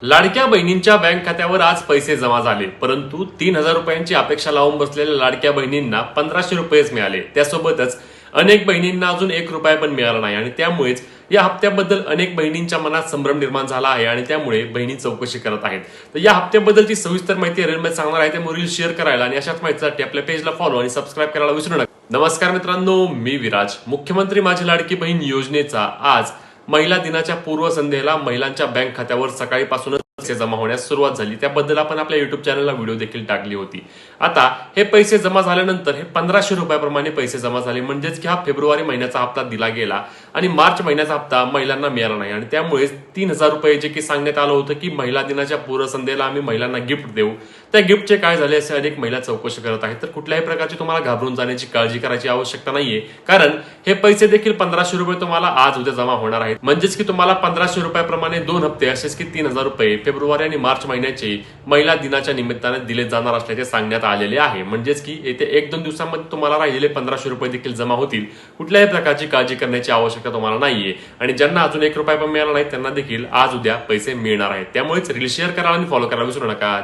लाडक्या बहिणींच्या बँक खात्यावर आज पैसे जमा झाले, परंतु 3,000 रुपयांची अपेक्षा लावून बसलेल्या लाडक्या बहिणींना 1,500 रुपयेच मिळाले. त्यासोबतच अनेक बहिणींना अजून 1 रुपया पण मिळाला नाही आणि त्यामुळेच या हप्त्याबद्दल अनेक बहिणींच्या मनात संभ्रम निर्माण झाला आहे आणि त्यामुळे बहिणी चौकशी करत आहेत. तर या हप्त्याबद्दलची सविस्तर माहिती रीलमध्ये सांगणार आहे, त्यामुळे रील शेअर करायला आणि अशाच माहितीसाठी आपल्या पेजला फॉलो आणि सबस्क्राईब करायला विसरू नका. नमस्कार मित्रांनो, मी विराज. मुख्यमंत्री माझी लाडकी बहीण योजनेचा आज महिला दिनाच्या पूर्वसंध्येला महिलांच्या बँक खात्यावर सकाळीपासूनच पैसे जमा होण्यास सुरुवात झाली. त्याबद्दल आपण आपल्या युट्यूब चॅनलला व्हिडिओ देखील टाकली होती. आता हे पैसे जमा झाल्यानंतर हे 1,500 रुपयाप्रमाणे पैसे जमा झाले, म्हणजेच की हा फेब्रुवारी महिन्याचा हप्ता दिला गेला आणि मार्च महिन्याचा हप्ता महिलांना मिळाला नाही आणि त्यामुळे 3,000 रुपये जे की सांगण्यात आलं होतं की महिला दिनाच्या पूर्वसंध्येला आम्ही महिलांना गिफ्ट देऊ, त्या गिफ्टचे काय झाले असे अनेक महिला चौकशी करत आहेत. तर कुठल्याही प्रकारची तुम्हाला घाबरून जाण्याची काळजी करायची आवश्यकता नाहीये, कारण हे पैसे देखील 1,500 रुपये तुम्हाला आज उद्या जमा होणार आहेत. म्हणजेच की तुम्हाला 1,500 रुपयाप्रमाणे 2 हप्ते असेच की 3,000 रुपये फेब्रुवारी आणि मार्च महिन्याचे महिला दिनाच्या निमित्ताने दिले जाणार असल्याचे सांगण्यात आलेले आहे. म्हणजेच की येथे 1-2 दिवसांमध्ये तुम्हाला राहिलेले 1,500 रुपये देखील जमा होतील. कुठल्याही प्रकारची काळजी करण्याची आवश्यकता तुम्हाला नाहीये आणि ज्यांना अजून 1 रुपया पण मिळाला नाही त्यांना देखील आज उद्या पैसे मिळणार आहेत. त्यामुळेच रील शेअर करा आणि फॉलो करायला विसरू नका.